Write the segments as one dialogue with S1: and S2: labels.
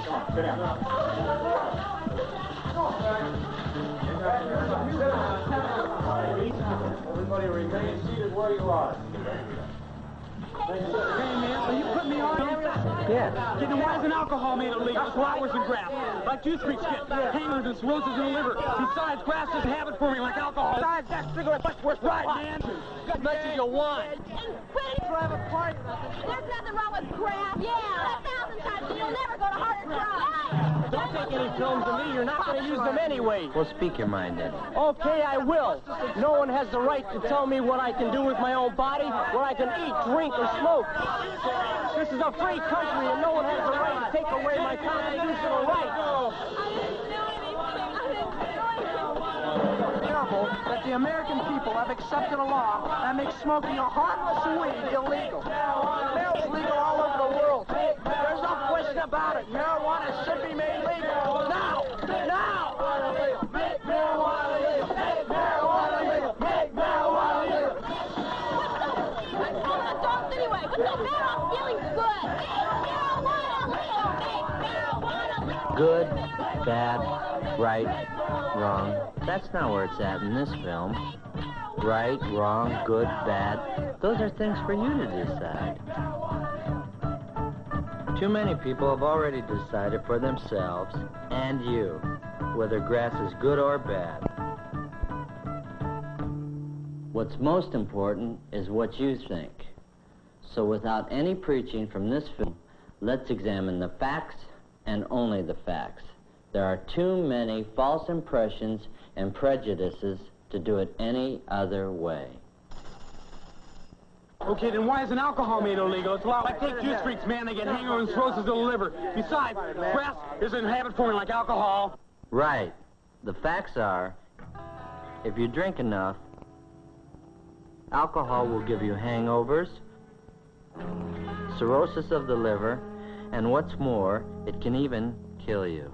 S1: Come on, sit down. Everybody remain seated where you are.
S2: Hey, man, so you put me on?
S3: Yes.
S2: Kid, then why isn't alcohol made illegal? Flowers and grass. Like juice freaks get hangers and cirrhosis in the liver. Besides, grass doesn't have it for me like alcohol. Besides, that cigarette much worse. Right, man. As much as you want.
S4: We'll have a party. There's nothing wrong with grass. Yeah. 1,000 times, you'll never go to Harder Crop.
S3: Don't take any films of me. You're not going to use them anyway.
S5: Well, speak your mind then.
S3: Okay, I will. No one has the right to tell me what I can do with my own body, what I can eat, drink, or smoke. This is a free country, and no one has the right to take away my constitutional rights.
S2: Careful that the American people have accepted a law that makes smoking a harmless weed illegal. Marijuana's legal all over the world. There's no question about it. Marijuana should be made legal. Now! Now! Make marijuana legal! Make marijuana legal! Make marijuana legal!
S4: I'm calling the dogs anyway. What's the matter? I'm feeling good. Make marijuana legal! Make marijuana legal!
S5: Good, bad, right, wrong. That's not where it's at in this film. Right, wrong, good, bad. Those are things for you to decide. Too many people have already decided for themselves, and you, whether grass is good or bad. What's most important is what you think. So without any preaching from this film, let's examine the facts and only the facts. There are too many false impressions and prejudices to do it any other way.
S2: Okay, then why isn't alcohol made illegal? It's allowed. I take juice freaks, man. They get hangers and cirrhosis of the liver. Besides, grass isn't habit forming like alcohol.
S5: Right. The facts are, if you drink enough, alcohol will give you hangovers, cirrhosis of the liver, and what's more, it can even kill you.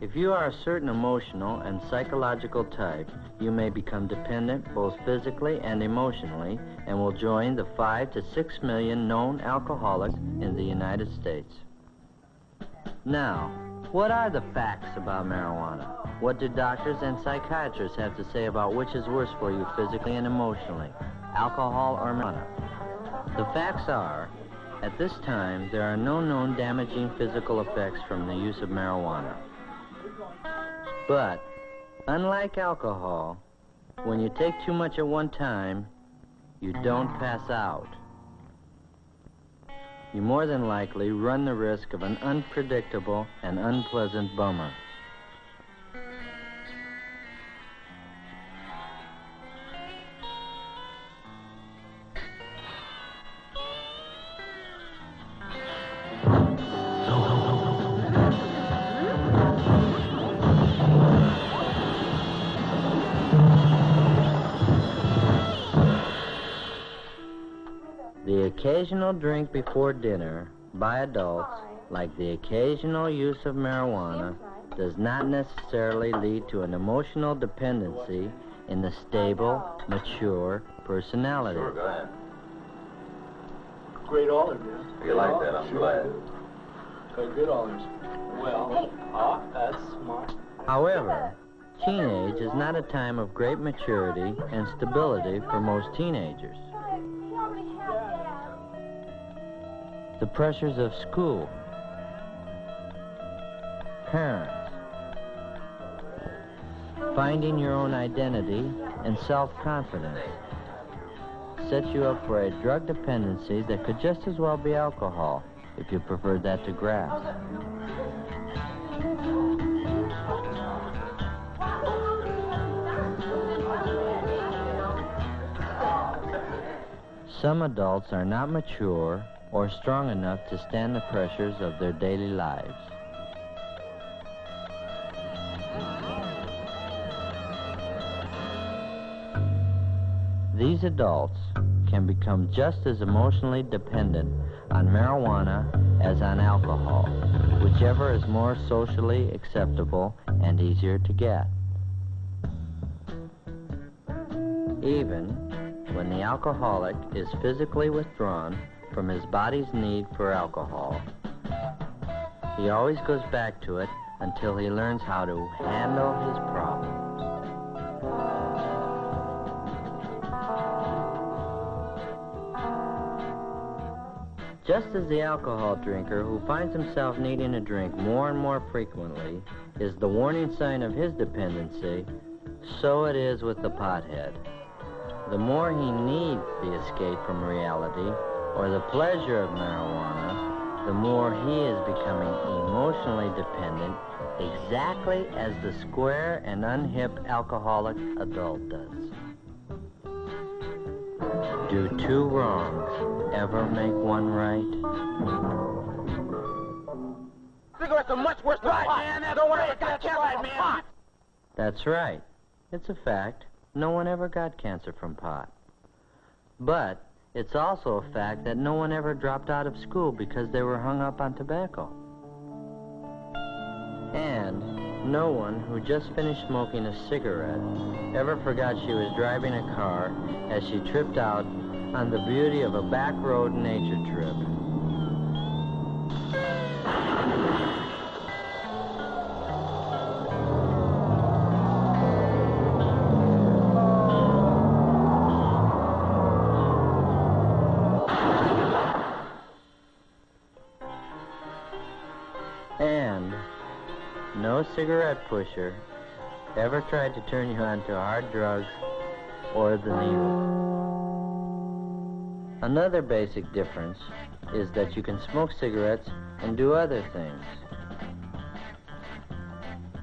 S5: If you are a certain emotional and psychological type, you may become dependent both physically and emotionally and will join the 5 to 6 million known alcoholics in the United States. Now, what are the facts about marijuana? What do doctors and psychiatrists have to say about which is worse for you physically and emotionally, alcohol or marijuana? The facts are, at this time, there are no known damaging physical effects from the use of marijuana. But, unlike alcohol, when you take too much at one time, you don't pass out. You more than likely run the risk of an unpredictable and unpleasant bummer. The occasional drink before dinner by adults, like the occasional use of marijuana, does not necessarily lead to an emotional dependency in the stable, mature personality.
S1: Sure, go ahead.
S6: Great olive, man.
S1: You like that, I'm glad.
S6: Got good olives. Well, that's smart.
S5: However, teenage is not a time of great maturity and stability for most teenagers. The pressures of school, parents, finding your own identity, and self-confidence set you up for a drug dependency that could just as well be alcohol if you preferred that to grass. Some adults are not mature or strong enough to stand the pressures of their daily lives. These adults can become just as emotionally dependent on marijuana as on alcohol, whichever is more socially acceptable and easier to get. Even when the alcoholic is physically withdrawn from his body's need for alcohol. He always goes back to it until he learns how to handle his problems. Just as the alcohol drinker who finds himself needing a drink more and more frequently is the warning sign of his dependency, so it is with the pothead. The more he needs the escape from reality or the pleasure of marijuana, the more he is becoming emotionally dependent, exactly as the square and unhip alcoholic adult does. Do two wrongs ever make one right?
S2: Cigarettes are much worse than pot, man. No one ever got cancer from pot.
S5: That's right. It's a fact. No one ever got cancer from pot. But it's also a fact that no one ever dropped out of school because they were hung up on tobacco. And no one who just finished smoking a cigarette ever forgot she was driving a car as she tripped out on the beauty of a back road nature trip. And no cigarette pusher ever tried to turn you on to hard drugs or the needle. Another basic difference is that you can smoke cigarettes and do other things.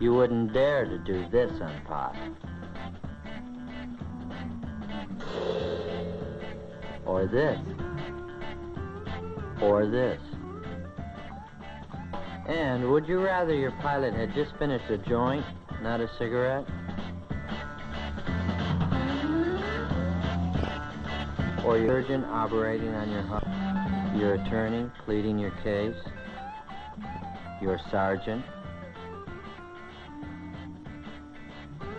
S5: You wouldn't dare to do this on pot. Or this. Or this. And would you rather your pilot had just finished a joint, not a cigarette? Or your surgeon operating on your heart? Your attorney pleading your case? Your sergeant?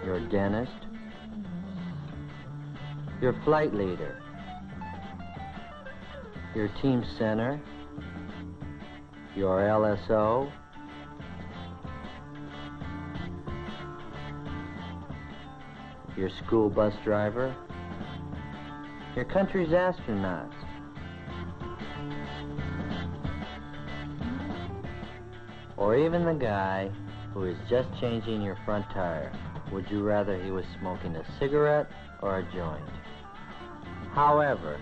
S5: Your dentist? Your flight leader? Your team center? Your LSO? Your school bus driver? Your country's astronauts? Or even the guy who is just changing your front tire? Would you rather he was smoking a cigarette or a joint? However,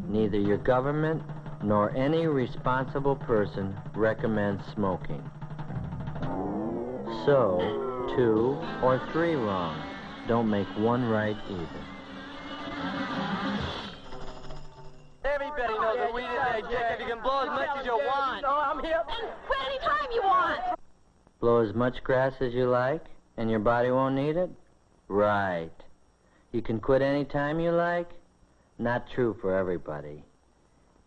S5: neither your government nor any responsible person recommends smoking. So, 2 or 3 wrongs don't make one right either.
S3: Everybody knows that weed is addictive. You can blow as much as you want.
S2: No, I'm here.
S4: And quit any time you want.
S5: Blow as much grass as you like, and your body won't need it? Right. You can quit any time you like? Not true for everybody.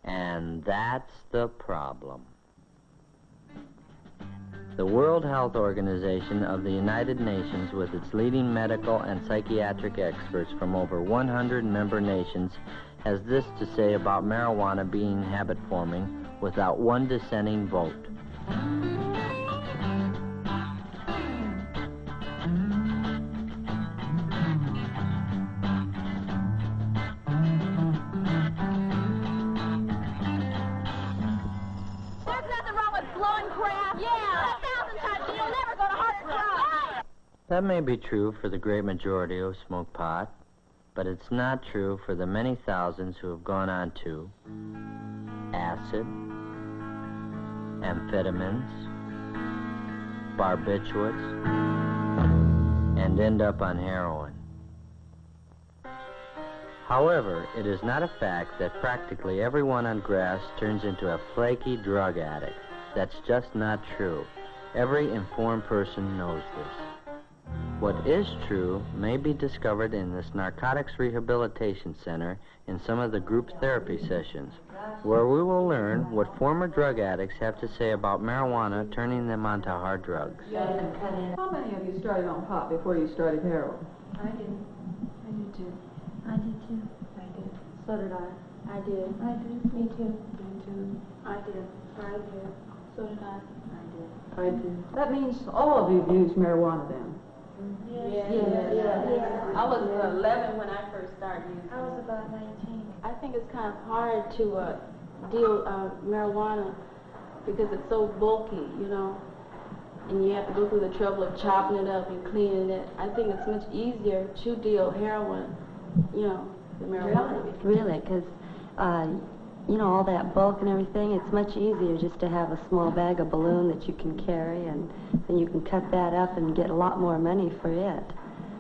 S5: And that's the problem. The World Health Organization of the United Nations, with its leading medical and psychiatric experts from over 100 member nations, has this to say about marijuana being habit-forming without one dissenting vote. That may be true for the great majority who smoke pot, but it's not true for the many thousands who have gone on to acid, amphetamines, barbiturates, and end up on heroin. However, it is not a fact that practically everyone on grass turns into a flaky drug addict. That's just not true. Every informed person knows this. What is true may be discovered in this Narcotics Rehabilitation Center in some of the group therapy sessions, where we will learn what former drug addicts have to say about marijuana turning them onto hard drugs.
S7: How many of you started on pot before you started heroin?
S8: I did. I did too. I did too. I did. So did I.
S4: I did. I did. Me too. Me too. I did. I did. So did I.
S7: I did. That means all of you have used marijuana then.
S4: Yeah.
S8: I was 11 when I first started using it.
S4: I was about 19. I think it's kind of hard to deal marijuana because it's so bulky, you know, and you have to go through the trouble of chopping it up and cleaning it. I think it's much easier to deal heroin, you know, than marijuana.
S9: Really, because, you know, all that bulk and everything, it's much easier just to have a small bag of balloon that you can carry, and then you can cut that up and get a lot more money for it.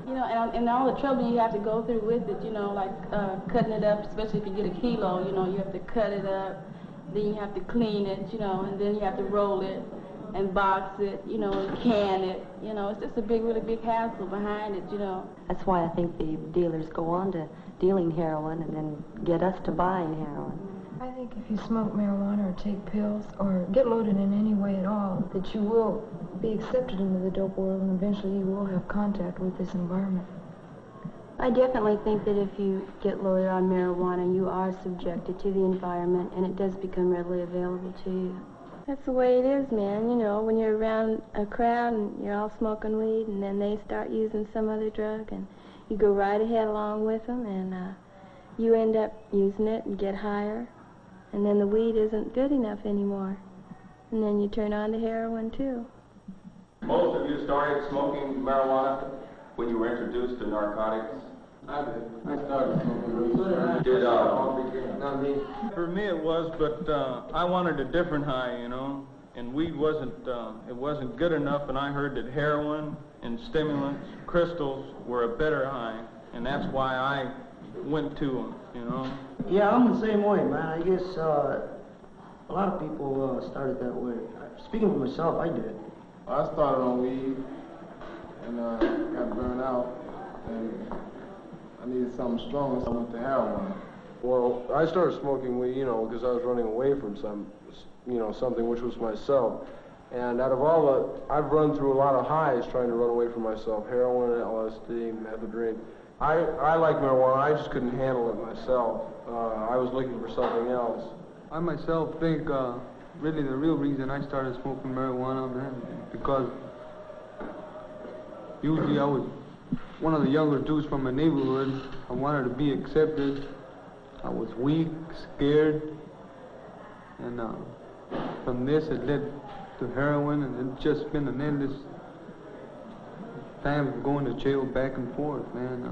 S4: You know, and all the trouble you have to go through with it, you know, like cutting it up, especially if you get a kilo, you know, you have to cut it up, then you have to clean it, you know, and then you have to roll it and box it, you know, and can it. You know, it's just a really big hassle behind it, you know.
S9: That's why I think the dealers go on to dealing heroin and then get us to buying heroin.
S10: I think if you smoke marijuana or take pills or get loaded in any way at all, that you will be accepted into the dope world and eventually you will have contact with this environment.
S9: I definitely think that if you get loaded on marijuana, you are subjected to the environment and it does become readily available to you.
S4: That's the way it is, man. You know, when you're around a crowd and you're all smoking weed and then they start using some other drug and you go right ahead along with them and you end up using it and get higher. And then the weed isn't good enough anymore. And then you turn on to heroin, too.
S1: Most of you started smoking marijuana when you were introduced to narcotics?
S6: I did. I started smoking.
S1: Not me.
S11: For me it was, but I wanted a different high, you know. And weed wasn't good enough, and I heard that heroin and stimulants, crystals, were a better high. And that's why I went to them, you know.
S3: Yeah, I'm the same way, man. I guess a lot of people started that way. Speaking for myself, I did.
S6: I started on weed and got burned out, and I needed something stronger, so I went to heroin.
S12: Well, I started smoking weed, you know, because I was running away from something which was myself. And out of all I've run through a lot of highs trying to run away from myself: heroin, LSD, methadone. I like marijuana. I just couldn't handle it myself. I was looking for something else.
S13: I myself think really the real reason I started smoking marijuana, man, because usually I was one of the younger dudes from my neighborhood. I wanted to be accepted. I was weak, scared, and from this it led to heroin, and it's just been an endless time going to jail back and forth, man.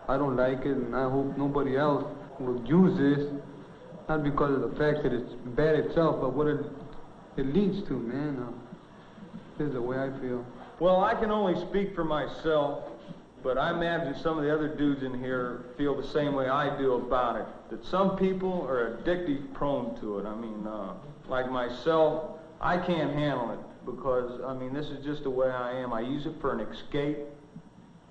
S13: I don't like it, and I hope nobody else will use this, not because of the fact that it's bad itself, but what it leads to, man. This is the way I feel.
S11: Well, I can only speak for myself, but I imagine some of the other dudes in here feel the same way I do about it, that some people are addictive prone to it. I mean, like myself, I can't handle it because, I mean, this is just the way I am. I use it for an escape.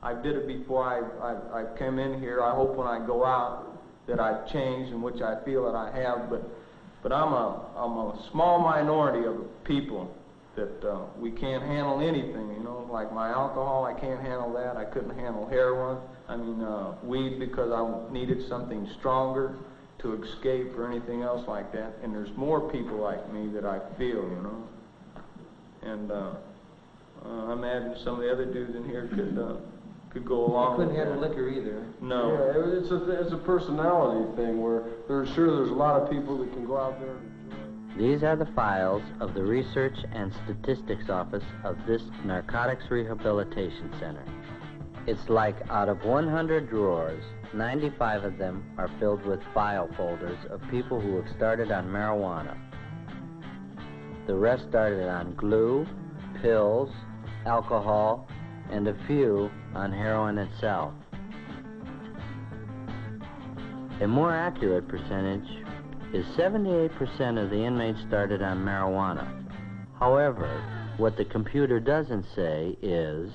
S11: I did it before I came in here. I hope when I go out that I've changed, in which I feel that I have, but I'm a small minority of people that we can't handle anything, you know, like my alcohol, I can't handle that. I couldn't handle heroin. I mean, weed, because I needed something stronger to escape or anything else like that. And there's more people like me that I feel, you know. And I imagine some of the other dudes in here could go along with that.
S12: Couldn't handle liquor either.
S11: No.
S12: Yeah, it's a personality thing where there's a lot of people that can go out there.
S5: These are the files of the Research and Statistics Office of this Narcotics Rehabilitation Center. It's like out of 100 drawers, 95 of them are filled with file folders of people who have started on marijuana. The rest started on glue, pills, alcohol, and a few on heroin itself. A more accurate percentage is 78% of the inmates started on marijuana. However, what the computer doesn't say is,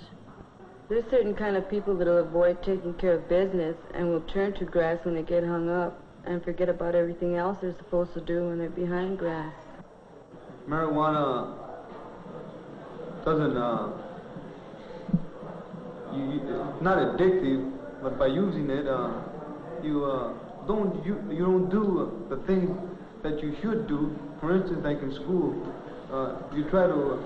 S9: There's certain kind of people that'll avoid taking care of business and will turn to grass when they get hung up and forget about everything else they're supposed to do when they're behind grass.
S13: Marijuana doesn't, it's not addictive, but by using it, you you don't do the things that you should do. For instance, like in school, you try to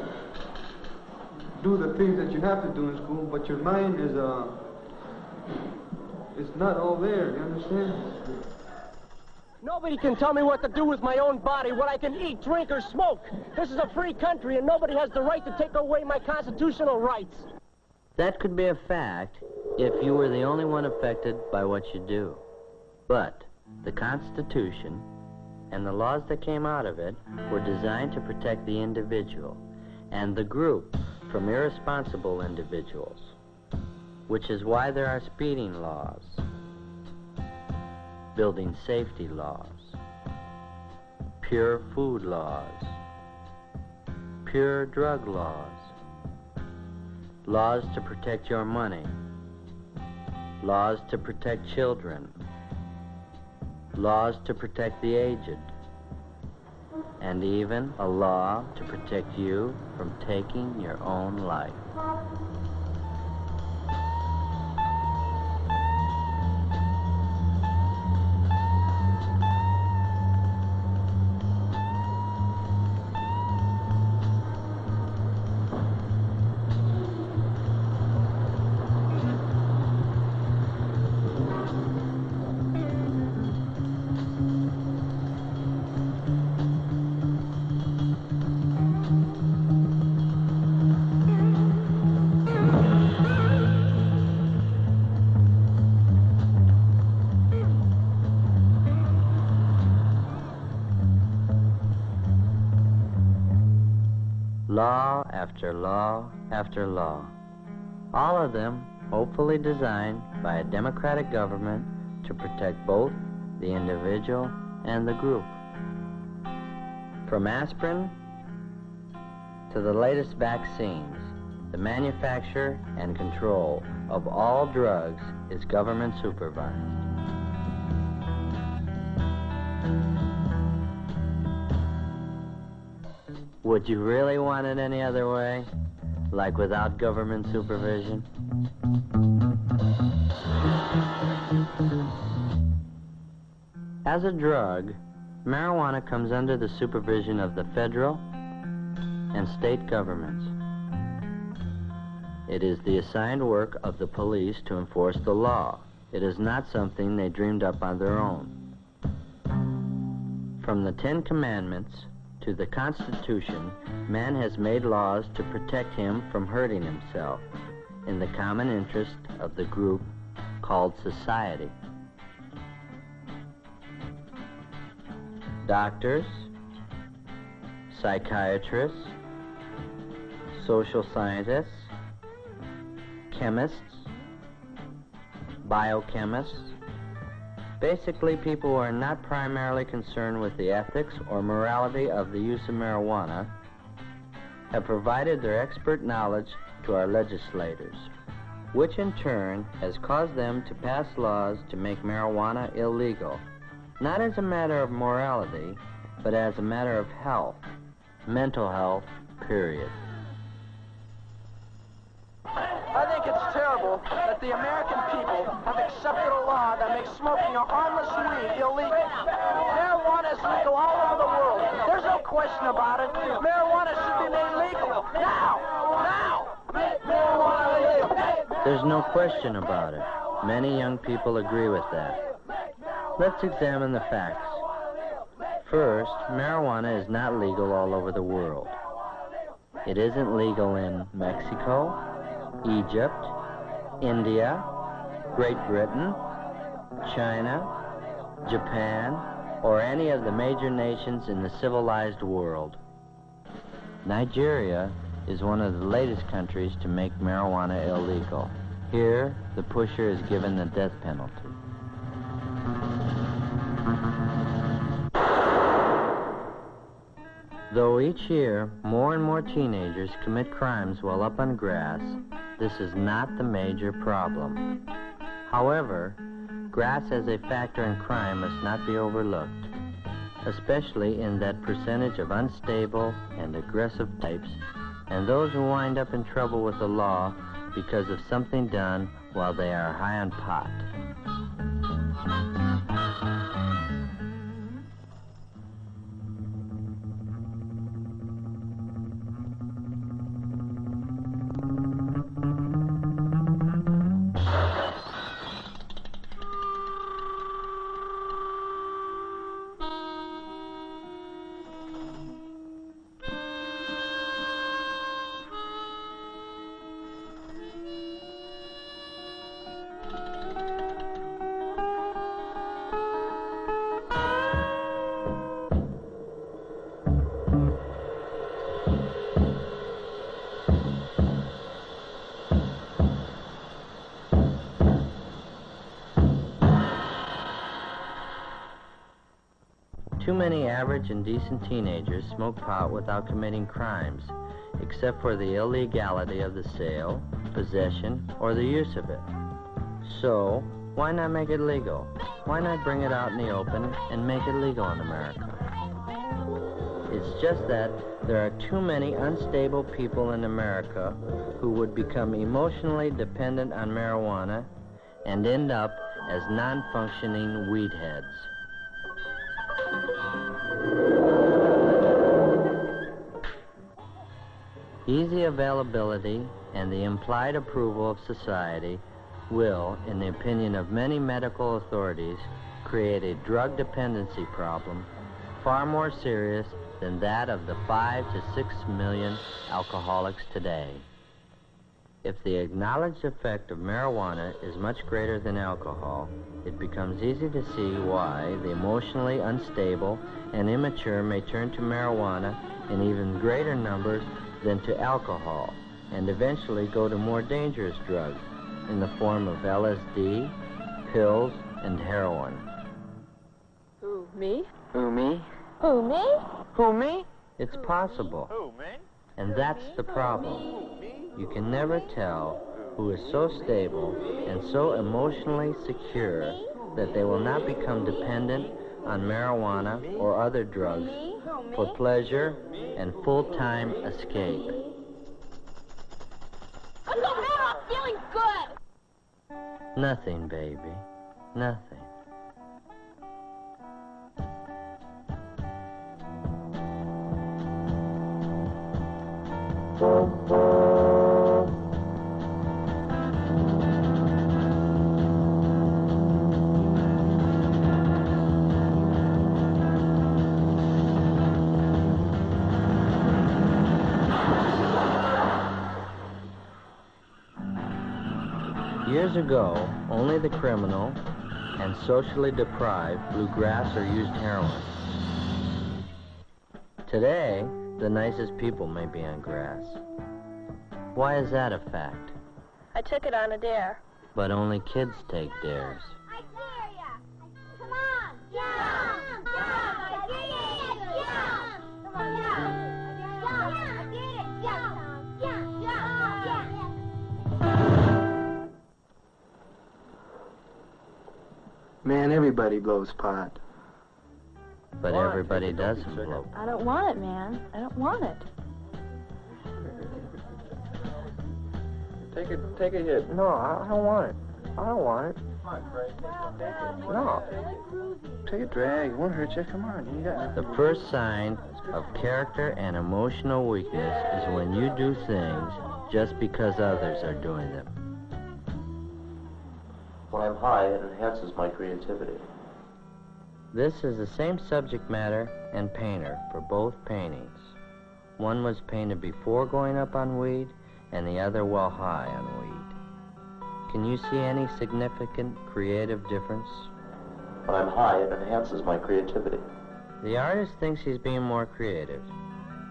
S13: do the things that you have to do in school, but your mind is not all there. You understand?
S3: Nobody can tell me what to do with my own body, what I can eat, drink, or smoke. This is a free country, and nobody has the right to take away my constitutional rights.
S5: That could be a fact if you were the only one affected by what you do. But the Constitution and the laws that came out of it were designed to protect the individual and the group from irresponsible individuals, which is why there are speeding laws, building safety laws, pure food laws, pure drug laws, laws to protect your money, laws to protect children, laws to protect the aged, and even a law to protect you from taking your own life. Law after law after law, all of them hopefully designed by a democratic government to protect both the individual and the group. From aspirin to the latest vaccines, the manufacture and control of all drugs is government supervised. Would you really want it any other way? Like without government supervision? As a drug, marijuana comes under the supervision of the federal and state governments. It is the assigned work of the police to enforce the law. It is not something they dreamed up on their own. From the Ten Commandments to the Constitution, man has made laws to protect him from hurting himself in the common interest of the group called society. Doctors, psychiatrists, social scientists, chemists, biochemists, basically people who are not primarily concerned with the ethics or morality of the use of marijuana, have provided their expert knowledge to our legislators, which in turn has caused them to pass laws to make marijuana illegal, not as a matter of morality, but as a matter of health, mental health, period.
S2: I think it's terrible that the American people have accepted a law that makes smoking a harmless weed illegal. Marijuana is legal all over the world. There's no question about it. Marijuana should be made legal. Now! Now! Make marijuana legal!
S5: There's no question about it. Many young people agree with that. Let's examine the facts. First, marijuana is not legal all over the world. It isn't legal in Mexico, Egypt, India, Great Britain, China, Japan, or any of the major nations in the civilized world. Nigeria is one of the latest countries to make marijuana illegal. Here, the pusher is given the death penalty. Though each year more and more teenagers commit crimes while up on grass, this is not the major problem. However, grass as a factor in crime must not be overlooked, especially in that percentage of unstable and aggressive types and those who wind up in trouble with the law because of something done while they are high on pot. Too many average and decent teenagers smoke pot without committing crimes, except for the illegality of the sale, possession, or the use of it. So, why not make it legal? Why not bring it out in the open and make it legal in America? It's just that there are too many unstable people in America who would become emotionally dependent on marijuana and end up as non-functioning weed heads. Easy availability and the implied approval of society will, in the opinion of many medical authorities, create a drug dependency problem far more serious than that of the 5 to 6 million alcoholics today. If the acknowledged effect of marijuana is much greater than alcohol, it becomes easy to see why the emotionally unstable and immature may turn to marijuana in even greater numbers than to alcohol, and eventually go to more dangerous drugs in the form of LSD, pills, and heroin.
S8: Who, me?
S5: Who, me?
S8: Who, me?
S5: Who, me? It's possible.
S8: Who, me?
S5: And that's the problem. You can never tell who is so stable and so emotionally secure that they will not become dependent on marijuana or other drugs for pleasure and full-time escape.
S8: What's the matter? I'm feeling good.
S5: Nothing, baby. Nothing. Years ago, only the criminal and socially deprived blew grass or used heroin. Today, the nicest people may be on grass. Why is that a fact?
S8: I took it on a dare.
S5: But only kids take dares.
S8: I dare ya! Come on! Jump! I did it! Jump! Come on, jump! I did it! Jump!
S2: Man, everybody blows pot.
S5: But everybody doesn't blow.
S4: I don't want it, man. I don't want it.
S2: Take a hit. No, I don't want it. I don't want it. No. Take a drag. It won't hurt you. Come on. You got it.
S5: The first sign of character and emotional weakness is when you do things just because others are doing them.
S14: When I'm high, it enhances my creativity.
S5: This is the same subject matter and painter for both paintings. One was painted before going up on weed, and the other while high on weed. Can you see any significant creative difference?
S14: When I'm high, it enhances my creativity.
S5: The artist thinks he's being more creative,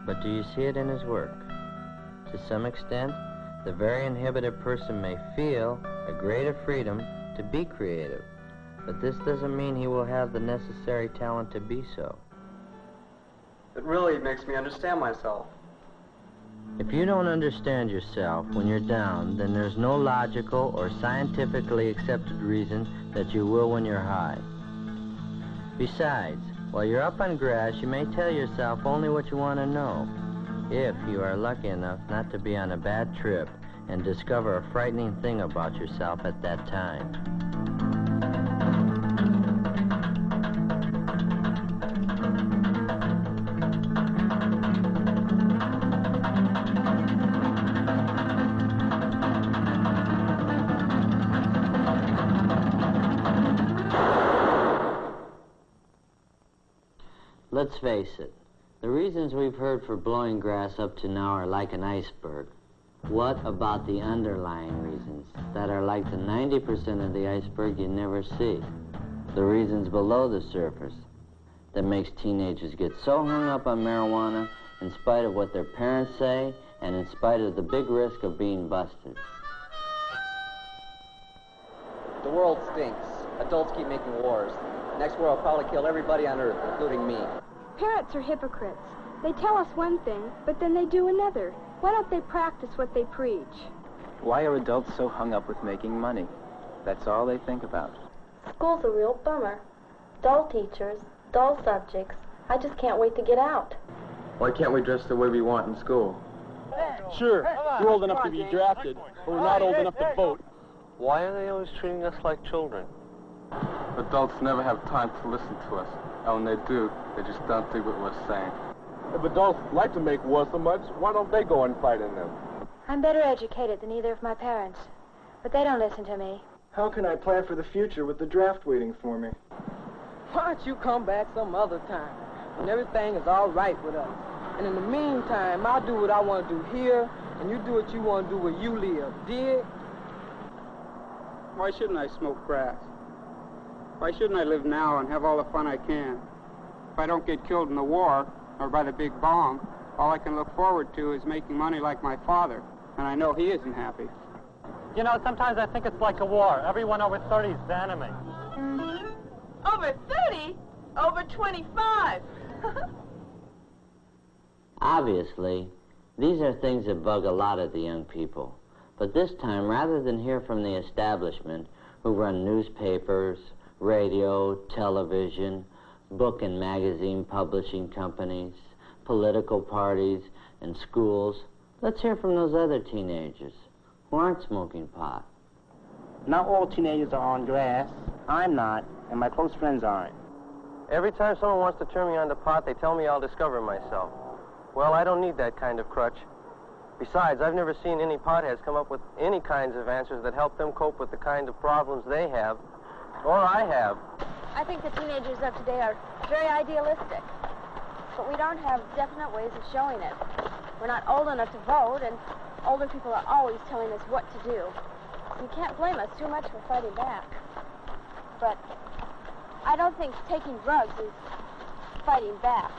S5: but do you see it in his work? To some extent, the very inhibited person may feel a greater freedom to be creative, but this doesn't mean he will have the necessary talent to be so.
S2: It really makes me understand myself.
S5: If you don't understand yourself when you're down, then there's no logical or scientifically accepted reason that you will when you're high. Besides, while you're up on grass, you may tell yourself only what you want to know, if you are lucky enough not to be on a bad trip and discover a frightening thing about yourself at that time. Let's face it, the reasons we've heard for blowing grass up to now are like an iceberg. What about the underlying reasons that are like the 90% of the iceberg you never see? The reasons below the surface that makes teenagers get so hung up on marijuana in spite of what their parents say and in spite of the big risk of being busted.
S2: The world stinks. Adults keep making wars.
S15: Next war will probably kill everybody on Earth, including me.
S16: Parents are hypocrites. They tell us one thing, but then they do another. Why don't they practice what they preach?
S17: Why are adults so hung up with making money? That's all they think about.
S4: School's a real bummer. Dull teachers, dull subjects. I just can't wait to get out.
S17: Why can't we dress the way we want in school?
S3: Sure, we're old enough to be drafted, but we're not old enough to vote.
S18: Why are they always treating us like children?
S12: Adults never have time to listen to us. And when they do, they just don't think what we're saying.
S19: If adults like to make war so much, why don't they go and fight in them?
S4: I'm better educated than either of my parents, but they don't listen to me.
S20: How can I plan for the future with the draft waiting for me?
S3: Why don't you come back some other time when everything is all right with us? And in the meantime, I'll do what I want to do here, and you do what you want to do where you live. Dig?
S21: Why shouldn't I smoke grass? Why shouldn't I live now and have all the fun I can? If I don't get killed in the war or by the big bomb, all I can look forward to is making money like my father, and I know he isn't happy.
S22: You know, sometimes I think it's like a war. Everyone over 30 is the enemy.
S23: Over 30? Over 25.
S5: Obviously, these are things that bug a lot of the young people. But this time, rather than hear from the establishment, who run newspapers, radio, television, book and magazine publishing companies, political parties, and schools, let's hear from those other teenagers who aren't smoking pot.
S24: Not all teenagers are on grass. I'm not, and my close friends aren't.
S18: Every time someone wants to turn me on to pot, they tell me I'll discover myself. Well, I don't need that kind of crutch. Besides, I've never seen any potheads come up with any kinds of answers that help them cope with the kind of problems they have, or I have.
S4: I think the teenagers of today are very idealistic, but we don't have definite ways of showing it. We're not old enough to vote, and older people are always telling us what to do. So you can't blame us too much for fighting back. But I don't think taking drugs is fighting back.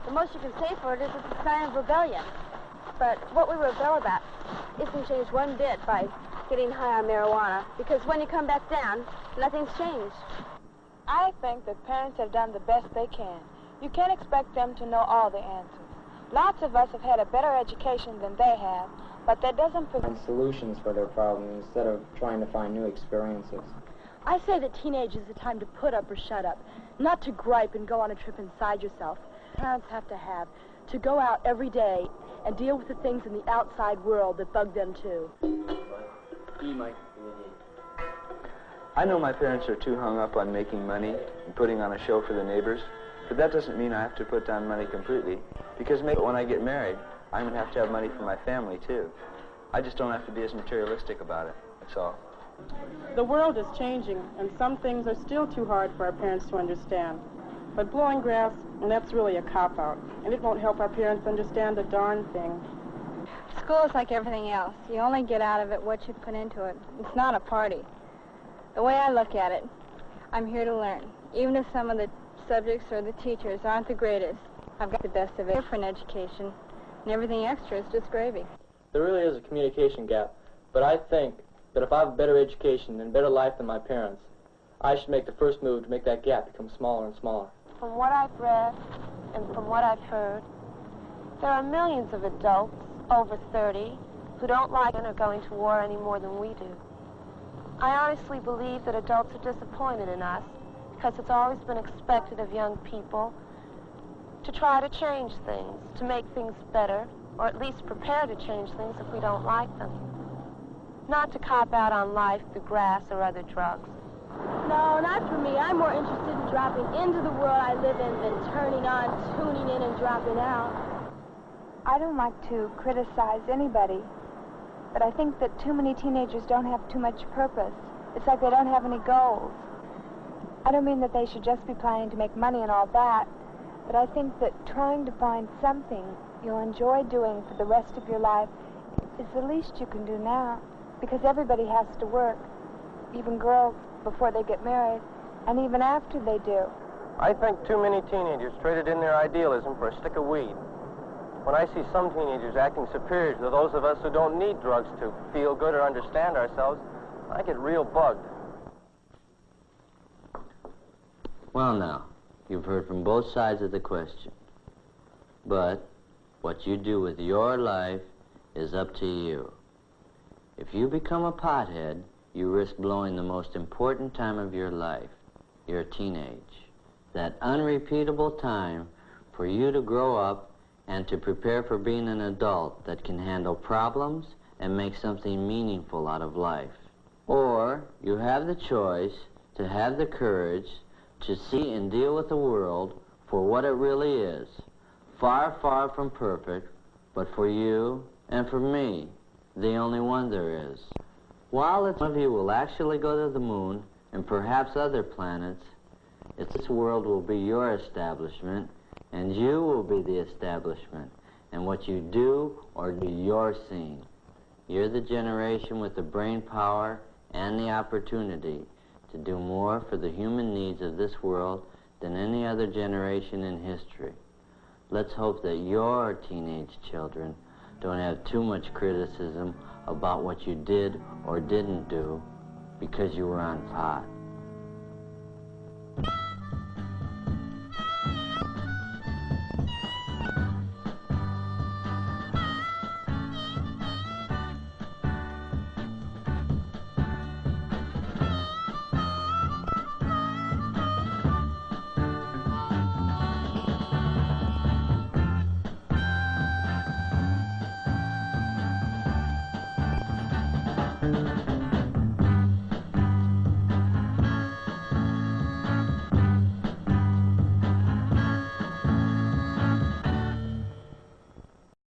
S4: The most you can say for it is it's a sign of rebellion. But what we rebel about isn't changed one bit by getting high on marijuana, because when you come back down, nothing's changed.
S25: I think that parents have done the best they can. You can't expect them to know all the answers. Lots of us have had a better education than they have, but that doesn't
S26: find solutions for their problems instead of trying to find new experiences.
S27: I say that teenage is the time to put up or shut up, not to gripe and go on a trip inside yourself. Parents have to go out every day and deal with the things in the outside world that bug them too.
S17: Mike. I know my parents are too hung up on making money and putting on a show for the neighbors, but that doesn't mean I have to put down money completely, because maybe when I get married, I'm going to have money for my family too. I just don't have to be as materialistic about it, that's all.
S28: The world is changing, and some things are still too hard for our parents to understand. But blowing grass, and that's really a cop-out, and it won't help our parents understand a darn thing.
S4: School is like everything else. You only get out of it what you put into it. It's not a party. The way I look at it, I'm here to learn. Even if some of the subjects or the teachers aren't the greatest, I've got the best of it for an education, and everything extra is just gravy.
S26: There really is a communication gap, but I think that if I have a better education and better life than my parents, I should make the first move to make that gap become smaller and smaller.
S29: From what I've read and from what I've heard, there are millions of adults over 30 who don't like or going to war any more than we do. I honestly believe that adults are disappointed in us because it's always been expected of young people to try to change things, to make things better, or at least prepare to change things if we don't like them. Not to cop out on life through grass or other drugs.
S4: No, not for me. I'm more interested in dropping into the world I live in than turning on, tuning in, and dropping out.
S10: I don't like to criticize anybody, but I think that too many teenagers don't have too much purpose. It's like they don't have any goals. I don't mean that they should just be planning to make money and all that, but I think that trying to find something you'll enjoy doing for the rest of your life is the least you can do now, because everybody has to work, even girls before they get married, and even after they do.
S18: I think too many teenagers traded in their idealism for a stick of weed. When I see some teenagers acting superior to those of us who don't need drugs to feel good or understand ourselves, I get real bugged.
S5: Well, now, you've heard from both sides of the question. But what you do with your life is up to you. If you become a pothead, you risk blowing the most important time of your life, your teenage. That unrepeatable time for you to grow up and to prepare for being an adult that can handle problems and make something meaningful out of life. Or you have the choice to have the courage to see and deal with the world for what it really is. Far, far from perfect, but for you and for me, the only one there is. While some of you will actually go to the moon and perhaps other planets, this world will be your establishment, and you will be the establishment. And what you do or do, you're seen. You're the generation with the brain power and the opportunity to do more for the human needs of this world than any other generation in history. Let's hope that your teenage children don't have too much criticism about what you did or didn't do because you were on pot.